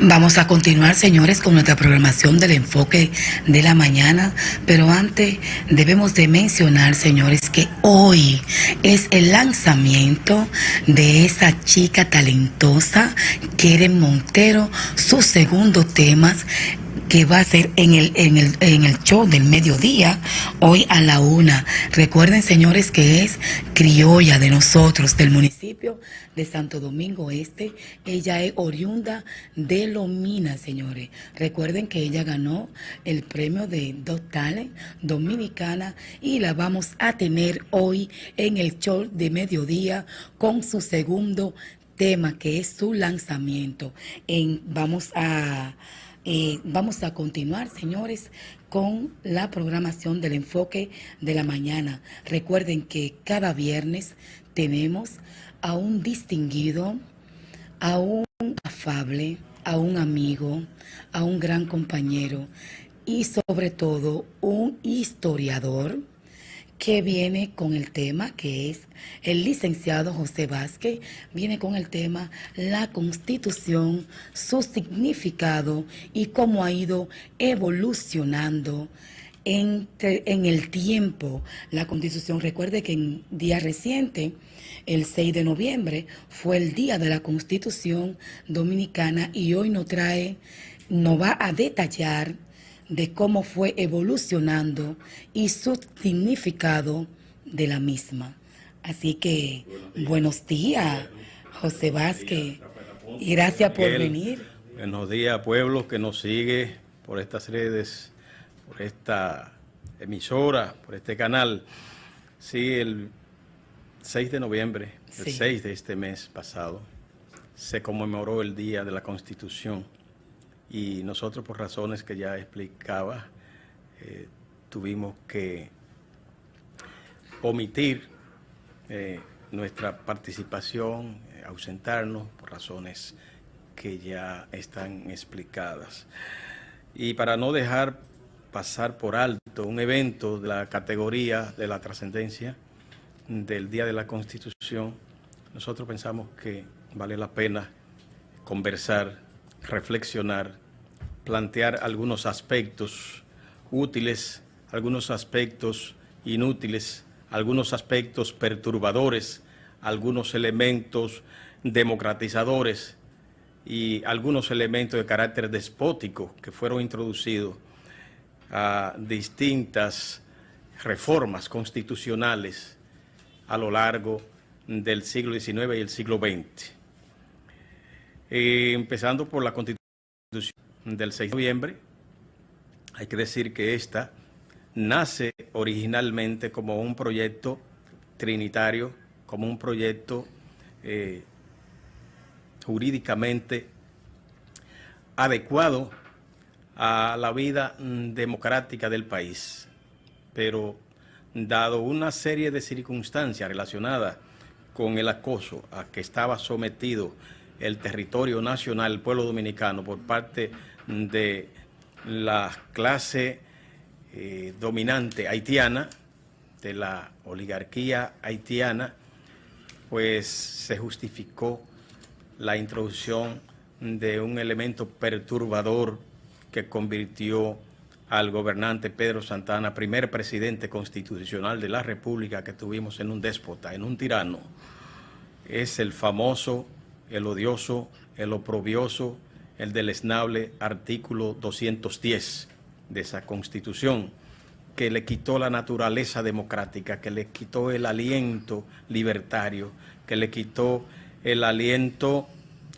Vamos a continuar, señores, con nuestra programación del enfoque de la mañana, pero antes debemos de mencionar, señores, que hoy es el lanzamiento de esa chica talentosa, Keren Montero, su segundo tema, que va a ser en el show del mediodía, hoy a la 1. Recuerden, señores, que es criolla de nosotros, del municipio de Santo Domingo Este. Ella es oriunda de Lomina, señores. Recuerden que ella ganó el premio de Dot Talent Dominicana y la vamos a tener hoy en el show de mediodía con su segundo tema, que es su lanzamiento. Vamos a continuar, señores, con la programación del enfoque de la mañana. Recuerden que cada viernes tenemos a un distinguido, a un afable, a un amigo, a un gran compañero y sobre todo un historiador que viene con el tema, que es el licenciado José Vázquez, viene con el tema la Constitución, su significado y cómo ha ido evolucionando en el tiempo la Constitución. Recuerde que en día reciente, el 6 de noviembre, fue el Día de la Constitución Dominicana y hoy nos va a detallar de cómo fue evolucionando y su significado de la misma. Así que buenos días, José Vázquez, y gracias por venir. Buenos días, pueblo que nos sigue por estas redes, por esta emisora, por este canal. Sí, el 6 de noviembre, el 6 de este mes pasado, se conmemoró el Día de la Constitución. Y nosotros, por razones que ya explicaba, tuvimos que omitir nuestra participación, ausentarnos por razones que ya están explicadas. Y para no dejar pasar por alto un evento de la categoría de la trascendencia del Día de la Constitución, nosotros pensamos que vale la pena conversar, reflexionar, plantear algunos aspectos útiles, algunos aspectos inútiles, algunos aspectos perturbadores, algunos elementos democratizadores y algunos elementos de carácter despótico que fueron introducidos a distintas reformas constitucionales a lo largo del siglo XIX y el siglo XX. Empezando por la Constitución del 6 de noviembre, hay que decir que esta nace originalmente como un proyecto trinitario, como un proyecto jurídicamente adecuado a la vida democrática del país, pero dado una serie de circunstancias relacionadas con el acoso a que estaba sometido el territorio nacional, el pueblo dominicano, por parte de la clase dominante haitiana, de la oligarquía haitiana, pues se justificó la introducción de un elemento perturbador que convirtió al gobernante Pedro Santana, primer presidente constitucional de la República que tuvimos, en un déspota, en un tirano. Es el famoso, el odioso, el oprobioso, el deleznable artículo 210 de esa Constitución, que le quitó la naturaleza democrática, que le quitó el aliento libertario, que le quitó el aliento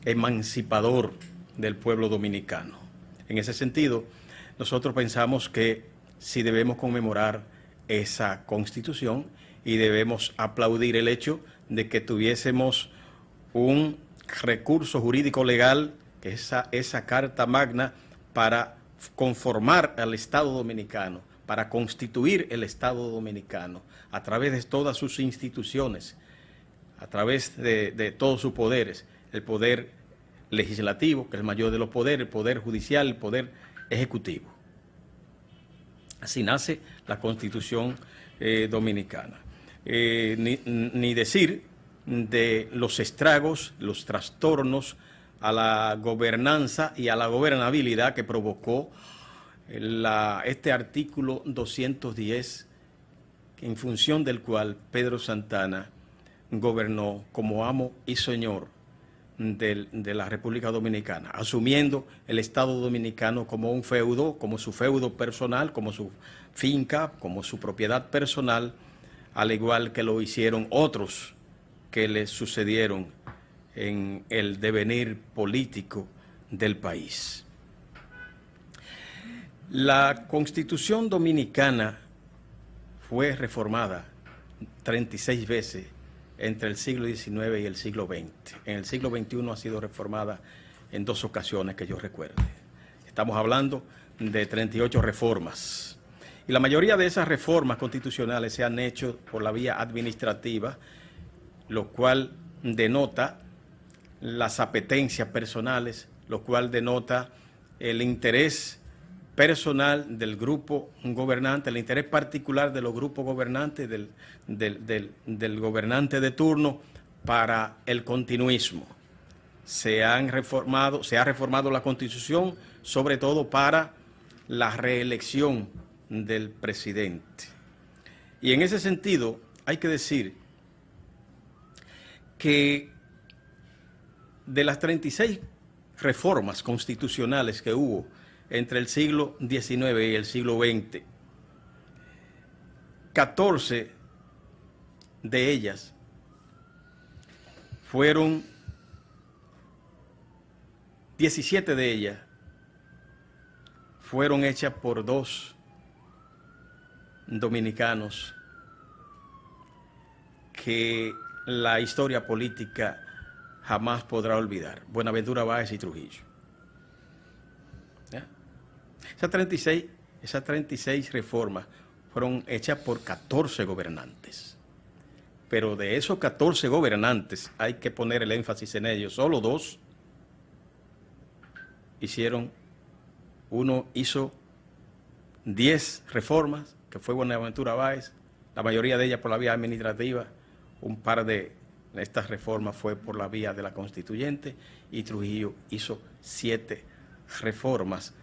emancipador del pueblo dominicano. En ese sentido, nosotros pensamos que sí debemos conmemorar esa Constitución y debemos aplaudir el hecho de que tuviésemos un recurso jurídico legal, que es esa Carta Magna, para conformar al Estado Dominicano, para constituir el Estado Dominicano a través de todas sus instituciones, a través de todos sus poderes, el poder legislativo, que es el mayor de los poderes, el poder judicial, el poder ejecutivo. Así nace la Constitución dominicana. Ni decir de los estragos, los trastornos a la gobernanza y a la gobernabilidad que provocó este artículo 210, en función del cual Pedro Santana gobernó como amo y señor de la República Dominicana, asumiendo el Estado Dominicano como un feudo, como su feudo personal, como su finca, como su propiedad personal, al igual que lo hicieron otros que le sucedieron en el devenir político del país. La Constitución Dominicana fue reformada 36 veces entre el siglo XIX y el siglo XX. En el siglo XXI ha sido reformada en 2 ocasiones que yo recuerde. Estamos hablando de 38 reformas. Y la mayoría de esas reformas constitucionales se han hecho por la vía administrativa, lo cual denota las apetencias personales, lo cual denota el interés personal del grupo gobernante, el interés particular de los grupos gobernantes, del gobernante de turno para el continuismo. Se ha reformado la Constitución, sobre todo para la reelección del presidente. Y en ese sentido hay que decir que de las 36 reformas constitucionales que hubo entre el siglo XIX y el siglo XX, 14 de ellas fueron, 17 de ellas fueron hechas por 2 dominicanos que la historia política jamás podrá olvidar: Buenaventura Báez y Trujillo. Esas 36 reformas fueron hechas por 14 gobernantes. Pero de esos 14 gobernantes hay que poner el énfasis en ellos. Solo 2 hicieron, uno hizo 10 reformas, que fue Buenaventura Báez, la mayoría de ellas por la vía administrativa, un par de estas reformas fue por la vía de la constituyente, y Trujillo hizo 7 reformas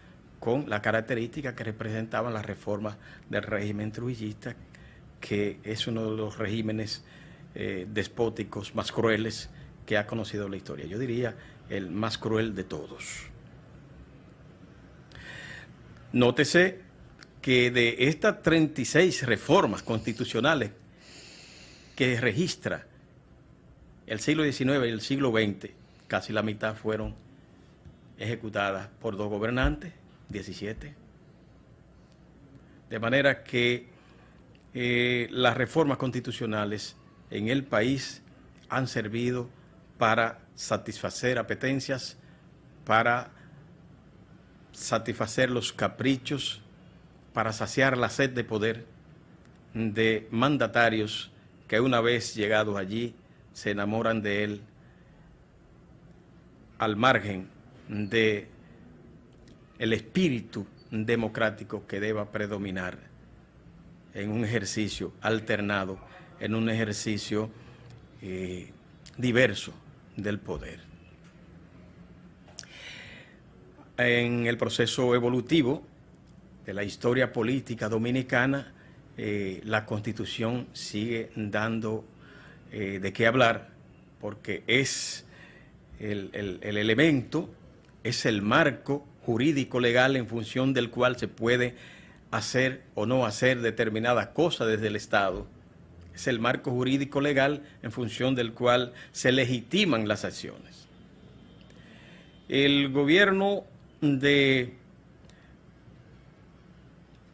con la característica que representaban las reformas del régimen trujillista, que es uno de los regímenes despóticos más crueles que ha conocido la historia. Yo diría el más cruel de todos. Nótese que de estas 36 reformas constitucionales que registra el siglo XIX y el siglo XX, casi la mitad fueron ejecutadas por 2 gobernantes, 17. De manera que las reformas constitucionales en el país han servido para satisfacer apetencias, para satisfacer los caprichos, para saciar la sed de poder de mandatarios que una vez llegados allí se enamoran de él al margen de el espíritu democrático que deba predominar en un ejercicio alternado, en un ejercicio diverso del poder. En el proceso evolutivo de la historia política dominicana, la Constitución sigue dando de qué hablar, porque es el elemento, es el marco jurídico legal en función del cual se puede hacer o no hacer determinadas cosas desde el Estado. Es el marco jurídico legal en función del cual se legitiman las acciones. El gobierno de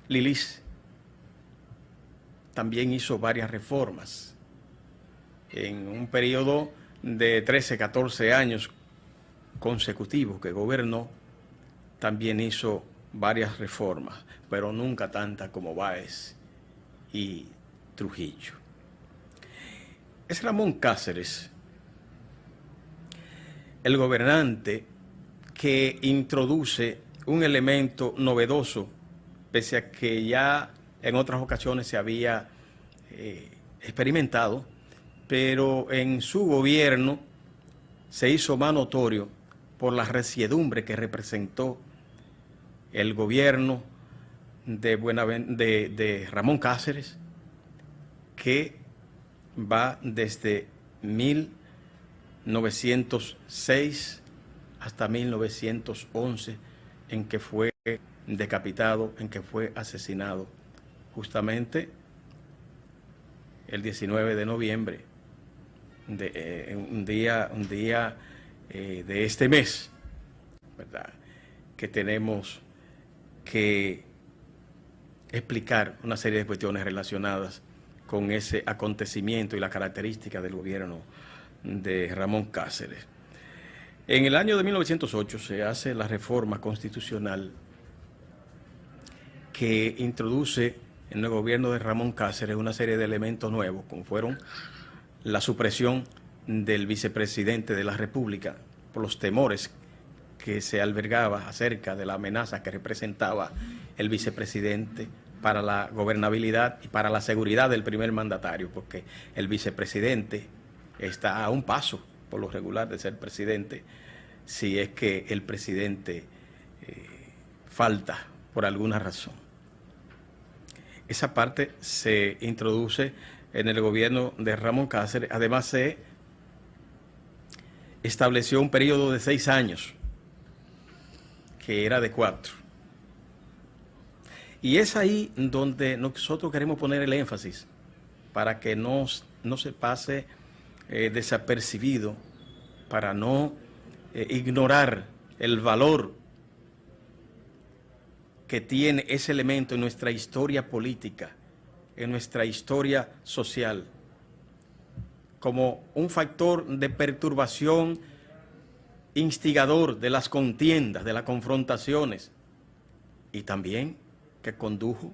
Lilis también hizo varias reformas. En un periodo de 13, 14 años consecutivos que gobernó, también hizo varias reformas, pero nunca tantas como Báez y Trujillo. Es Ramón Cáceres, el gobernante, que introduce un elemento novedoso, pese a que ya en otras ocasiones se había experimentado, pero en su gobierno se hizo más notorio por la resiedumbre que representó el gobierno de Ramón Cáceres, que va desde 1906 hasta 1911, en que fue decapitado, en que fue asesinado, justamente el 19 de noviembre, un día de este mes, ¿verdad?, que tenemos que explicar una serie de cuestiones relacionadas con ese acontecimiento y la característica del gobierno de Ramón Cáceres. En el año de 1908 se hace la reforma constitucional que introduce en el gobierno de Ramón Cáceres una serie de elementos nuevos, como fueron la supresión del vicepresidente de la República por los temores que se albergaba acerca de la amenaza que representaba el vicepresidente para la gobernabilidad y para la seguridad del primer mandatario, porque el vicepresidente está a un paso, por lo regular, de ser presidente, si es que el presidente falta por alguna razón. Esa parte se introduce en el gobierno de Ramón Cáceres. Además, se estableció un periodo de 6 años, que era de 4. Y es ahí donde nosotros queremos poner el énfasis, para que no se pase desapercibido, para no ignorar el valor que tiene ese elemento en nuestra historia política, en nuestra historia social, como un factor de perturbación instigador de las contiendas, de las confrontaciones, y también que condujo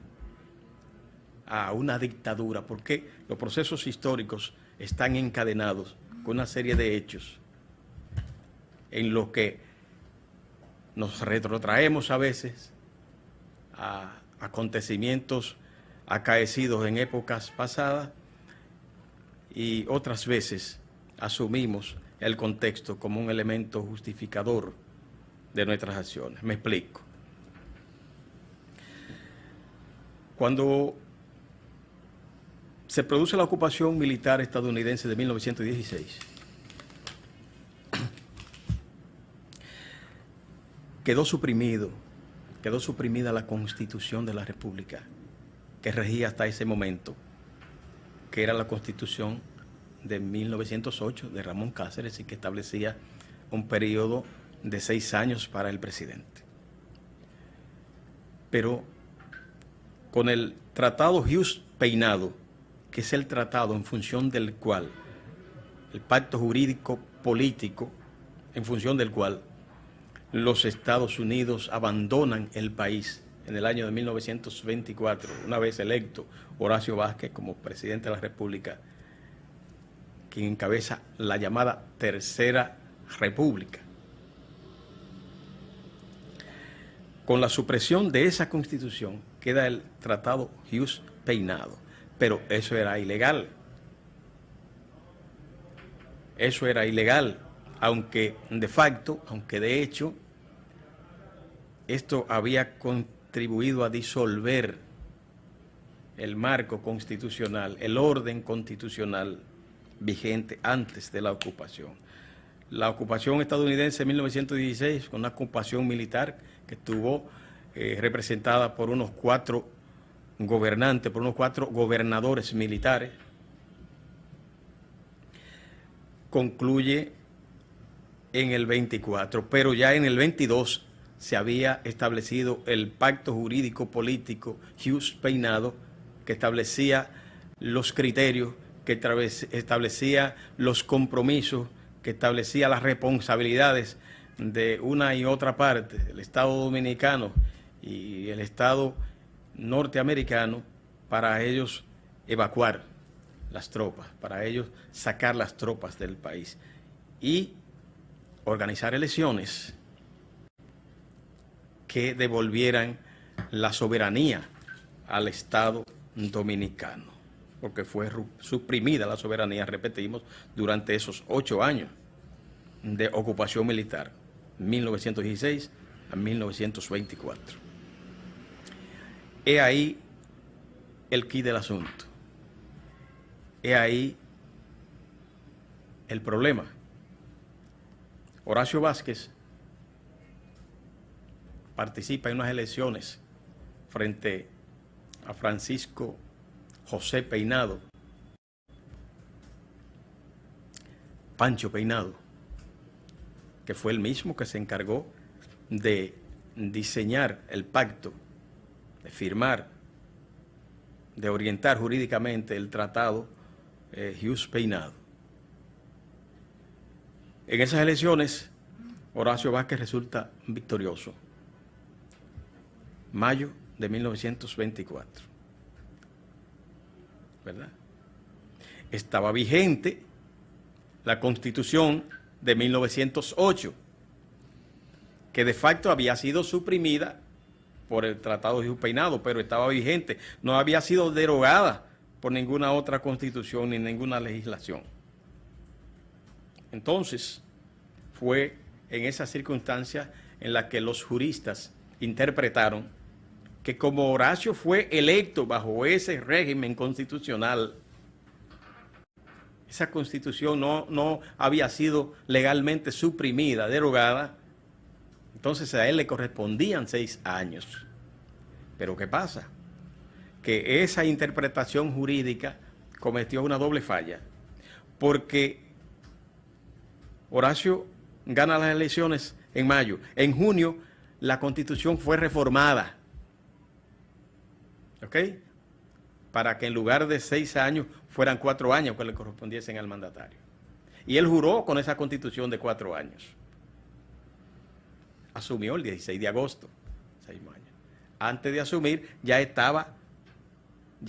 a una dictadura, porque los procesos históricos están encadenados con una serie de hechos en los que nos retrotraemos a veces a acontecimientos acaecidos en épocas pasadas, y otras veces asumimos el contexto como un elemento justificador de nuestras acciones. Me explico. Cuando se produce la ocupación militar estadounidense de 1916, quedó suprimida la Constitución de la República, que regía hasta ese momento, que era la Constitución de 1908 de Ramón Cáceres, y que establecía un periodo de 6 años para el presidente. Pero con el Tratado Hughes-Peinado, que es el tratado en función del cual, el pacto jurídico político, en función del cual los Estados Unidos abandonan el país en el año de 1924, una vez electo Horacio Vázquez como presidente de la República, quien encabeza la llamada Tercera República. Con la supresión de esa Constitución queda el Tratado Hughes-Peinado, pero eso era ilegal. Eso era ilegal, aunque de facto, aunque de hecho, esto había contribuido a disolver el marco constitucional, el orden constitucional vigente antes de la ocupación. La ocupación estadounidense en 1916, una ocupación militar que estuvo representada por unos 4 gobernantes, por unos 4 gobernadores militares, concluye en el 24, pero ya en el 22 se había establecido el pacto jurídico político Hughes-Peinado, que establecía los criterios, que establecía los compromisos, que establecía las responsabilidades de una y otra parte, el Estado dominicano y el Estado norteamericano, para ellos evacuar las tropas, para ellos sacar las tropas del país y organizar elecciones que devolvieran la soberanía al Estado dominicano, porque fue suprimida la soberanía, repetimos, durante esos 8 años de ocupación militar. 1916 a 1924. He ahí el quid del asunto. He ahí el problema. Horacio Vázquez participa en unas elecciones frente a Francisco José Peinado, Pancho Peinado, que fue el mismo que se encargó de diseñar el pacto, de firmar, de orientar jurídicamente el tratado Hughes Peinado. En esas elecciones, Horacio Vázquez resulta victorioso. Mayo de 1924. ¿Verdad? Estaba vigente la Constitución de 1908, que de facto había sido suprimida por el Tratado de Hughes Peinado, pero estaba vigente, no había sido derogada por ninguna otra constitución ni ninguna legislación. Entonces, fue en esas circunstancias en las que los juristas interpretaron que como Horacio fue electo bajo ese régimen constitucional, esa constitución no había sido legalmente suprimida, derogada, entonces a él le correspondían 6 años. Pero ¿qué pasa? Que esa interpretación jurídica cometió una doble falla, porque Horacio gana las elecciones en mayo. En junio la Constitución fue reformada, ¿ok? Para que en lugar de 6 años fueran 4 años que le correspondiesen al mandatario. Y él juró con esa Constitución de 4 años. Asumió el 16 de agosto, 6 años. Antes de asumir ya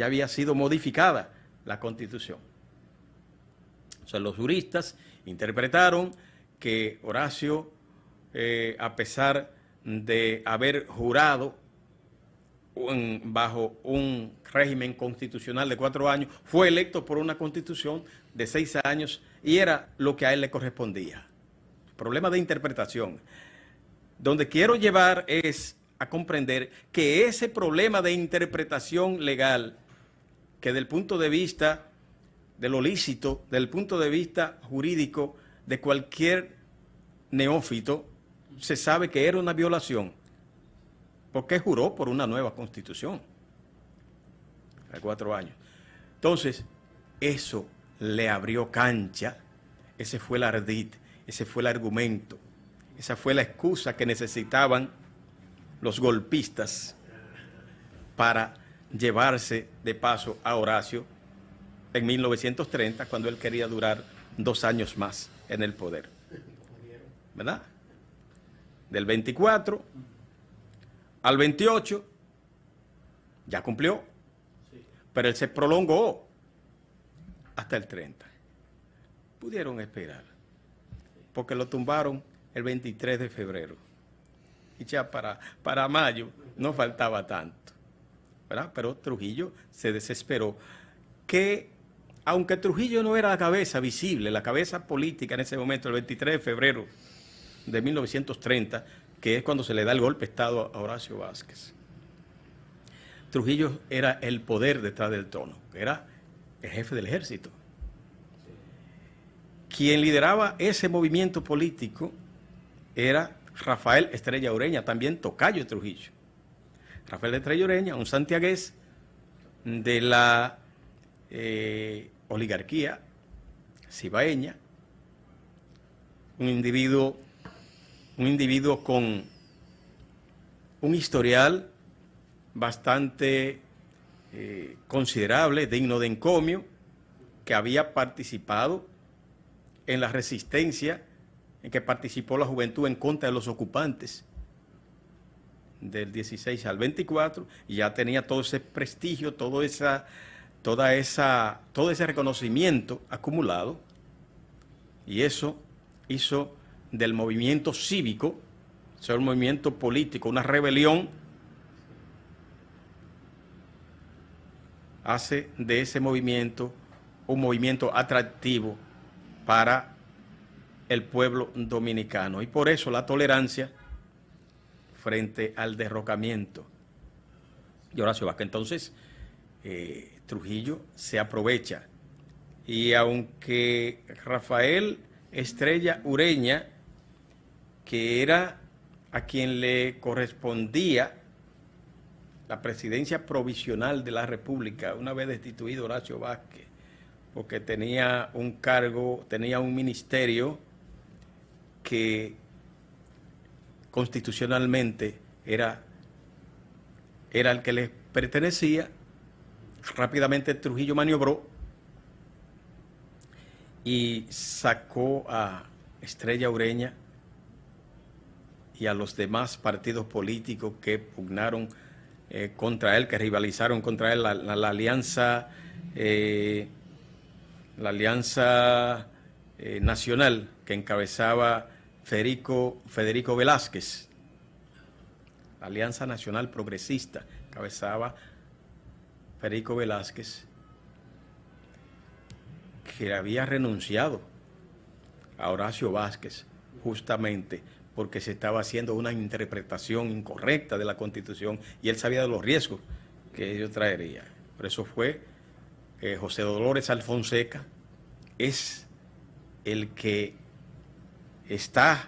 había sido modificada la Constitución. O sea, los juristas interpretaron que Horacio, a pesar de haber jurado bajo un régimen constitucional de 4 años, fue electo por una constitución de 6 años y era lo que a él le correspondía. Problema de interpretación. Donde quiero llevar es a comprender que ese problema de interpretación legal, que del punto de vista de lo lícito, del punto de vista jurídico de cualquier neófito, se sabe que era una violación, porque juró por una nueva constitución de 4 años. Entonces, eso le abrió cancha, ese fue el ardid, ese fue el argumento, esa fue la excusa que necesitaban los golpistas para llevarse de paso a Horacio en 1930, cuando él quería durar 2 años más en el poder. ¿Verdad? Del 24 al 28 ya cumplió, pero él se prolongó hasta el 30. Pudieron esperar, porque lo tumbaron el 23 de febrero. Y ya para mayo no faltaba tanto, ¿verdad? Pero Trujillo se desesperó, que aunque Trujillo no era la cabeza visible, la cabeza política en ese momento, el 23 de febrero de 1930, que es cuando se le da el golpe de Estado a Horacio Vázquez, Trujillo era el poder detrás del trono, era el jefe del ejército. Quien lideraba ese movimiento político era Rafael Estrella Ureña, también tocayo de Trujillo. Rafael Estrella Ureña, un santiagués de la oligarquía cibaeña, un individuo con un historial bastante considerable, digno de encomio, que había participado en la resistencia en que participó la juventud en contra de los ocupantes del 16 al 24, y ya tenía todo ese prestigio, todo ese reconocimiento acumulado, y eso hizo del movimiento cívico, o sea, un movimiento político, una rebelión, hace de ese movimiento un movimiento atractivo para el pueblo dominicano. Y por eso la tolerancia frente al derrocamiento de Horacio Vázquez. Entonces, Trujillo se aprovecha. Y aunque Rafael Estrella Ureña, que era a quien le correspondía la presidencia provisional de la República, una vez destituido Horacio Vázquez, porque tenía un cargo, tenía un ministerio que constitucionalmente era el que le pertenecía. Rápidamente Trujillo maniobró y sacó a Estrella Ureña y a los demás partidos políticos que pugnaron contra él, que rivalizaron contra él, la alianza nacional que encabezaba Federico Velázquez, la Alianza Nacional Progresista, encabezaba Federico Velázquez, que había renunciado a Horacio Vázquez justamente porque se estaba haciendo una interpretación incorrecta de la Constitución y él sabía de los riesgos que ello traería. Por eso fue José Dolores Alfonseca, es el que está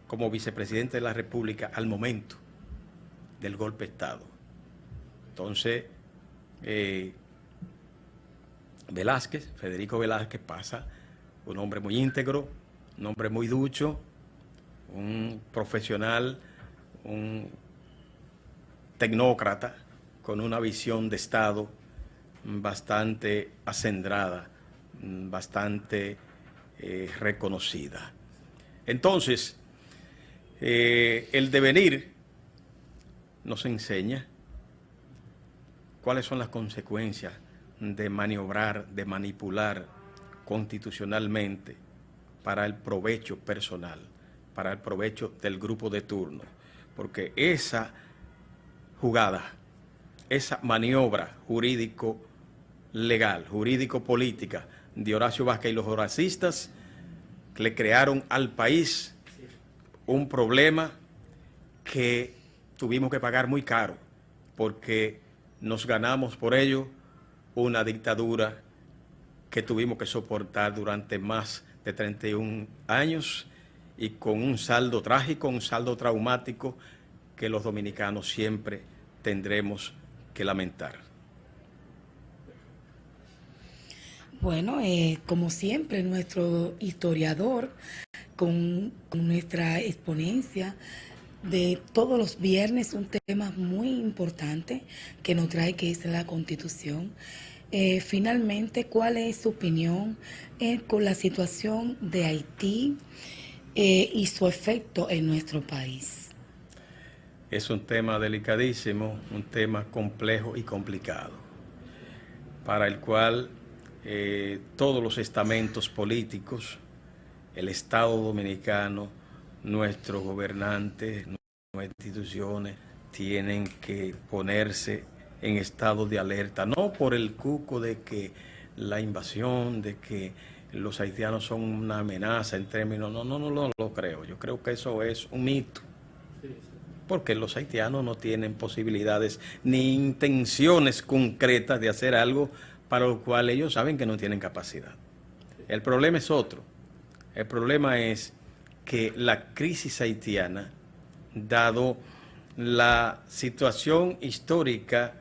como vicepresidente de la República al momento del golpe de Estado. Entonces, Federico Velázquez pasa, un hombre muy íntegro, un hombre muy ducho, un profesional, un tecnócrata con una visión de Estado bastante acendrada, bastante reconocida. Entonces, el devenir nos enseña cuáles son las consecuencias de maniobrar, de manipular constitucionalmente para el provecho personal, para el provecho del grupo de turno. Porque esa jugada, esa maniobra jurídico-legal, jurídico-política de Horacio Vázquez y los horacistas le crearon al país un problema que tuvimos que pagar muy caro, porque nos ganamos por ello una dictadura que tuvimos que soportar durante más de 31 años y con un saldo trágico, un saldo traumático que los dominicanos siempre tendremos que lamentar. Bueno, como siempre, nuestro historiador, con nuestra exponencia de todos los viernes, un tema muy importante que nos trae, que es la Constitución. Finalmente, ¿cuál es su opinión con la situación de Haití y su efecto en nuestro país? Es un tema delicadísimo, un tema complejo y complicado, para el cual todos los estamentos políticos, el Estado dominicano, nuestros gobernantes, nuestras instituciones, tienen que ponerse en estado de alerta, no por el cuco de que la invasión, de que los haitianos son una amenaza en términos, no lo creo. Yo creo que eso es un mito, porque los haitianos no tienen posibilidades ni intenciones concretas de hacer algo para lo cual ellos saben que no tienen capacidad. El problema es otro. El problema es que la crisis haitiana, dado la situación histórica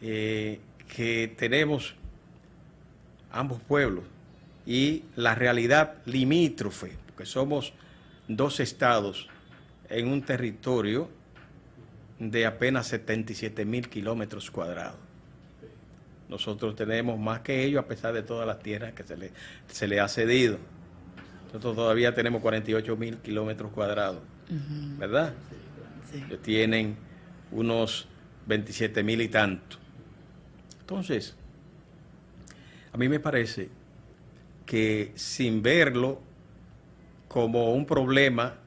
que tenemos ambos pueblos y la realidad limítrofe, porque somos dos estados en un territorio de apenas 77,000 kilómetros cuadrados. Nosotros tenemos más que ellos a pesar de todas las tierras que se le ha cedido. Nosotros todavía tenemos 48,000 kilómetros cuadrados, ¿verdad? Sí. Ellos tienen unos 27,000 y tanto. Entonces, a mí me parece que sin verlo como un problema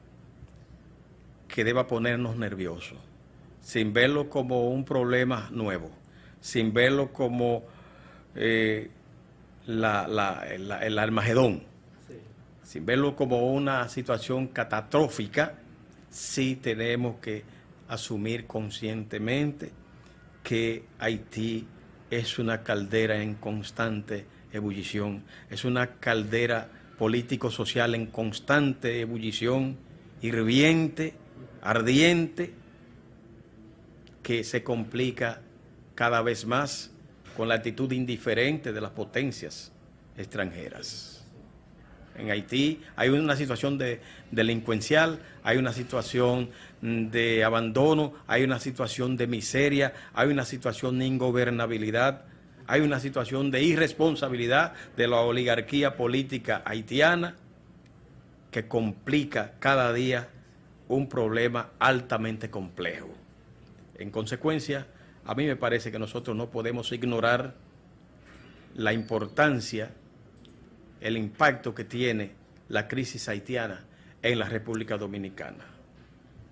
que deba ponernos nerviosos, sin verlo como un problema nuevo, sin verlo como el Armagedón, sin verlo como una situación catastrófica, sí tenemos que asumir conscientemente que Haití es una caldera en constante ebullición, es una caldera político-social en constante ebullición, hirviente, ardiente, que se complica cada vez más con la actitud indiferente de las potencias extranjeras. En Haití hay una situación delincuencial, hay una situación de abandono, hay una situación de miseria, hay una situación de ingobernabilidad, hay una situación de irresponsabilidad de la oligarquía política haitiana que complica cada día un problema altamente complejo. En consecuencia, a mí me parece que nosotros no podemos ignorar la importancia, el impacto que tiene la crisis haitiana en la República Dominicana.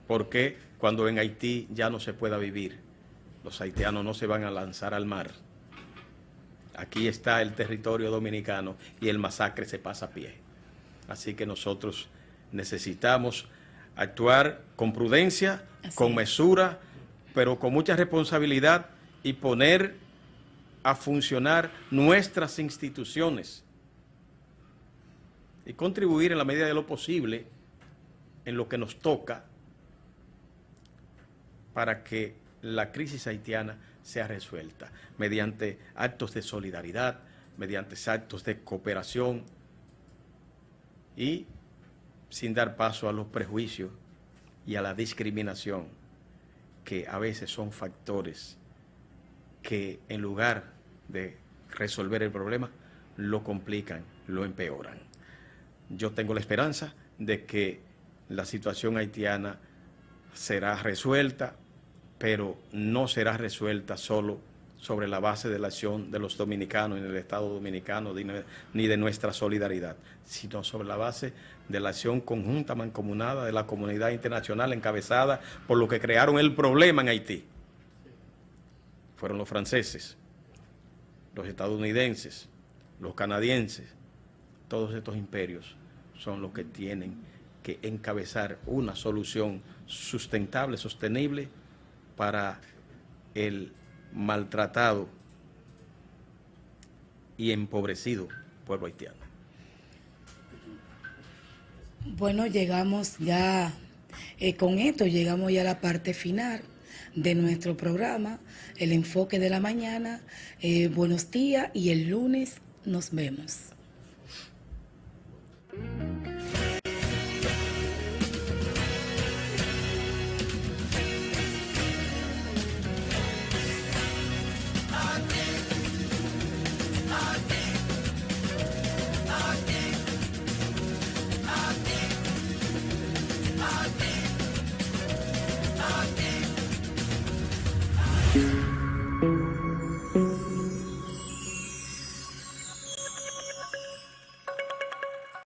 Porque cuando en Haití ya no se pueda vivir, los haitianos no se van a lanzar al mar. Aquí está el territorio dominicano y el masacre se pasa a pie. Así que nosotros necesitamos actuar con prudencia, con mesura, pero con mucha responsabilidad y poner a funcionar nuestras instituciones y contribuir en la medida de lo posible en lo que nos toca para que la crisis haitiana sea resuelta mediante actos de solidaridad, mediante actos de cooperación y sin dar paso a los prejuicios y a la discriminación, que a veces son factores que en lugar de resolver el problema, lo complican, lo empeoran. Yo tengo la esperanza de que la situación haitiana será resuelta, pero no será resuelta solo sobre la base de la acción de los dominicanos en el Estado dominicano ni de nuestra solidaridad, sino sobre la base de la acción conjunta, mancomunada de la comunidad internacional encabezada por los que crearon el problema en Haití. Fueron los franceses, los estadounidenses, los canadienses. Todos estos imperios son los que tienen que encabezar una solución sustentable, sostenible para el maltratado y empobrecido pueblo haitiano. Bueno, llegamos ya, con esto llegamos ya a la parte final de nuestro programa, el enfoque de la mañana. Buenos días y el lunes nos vemos.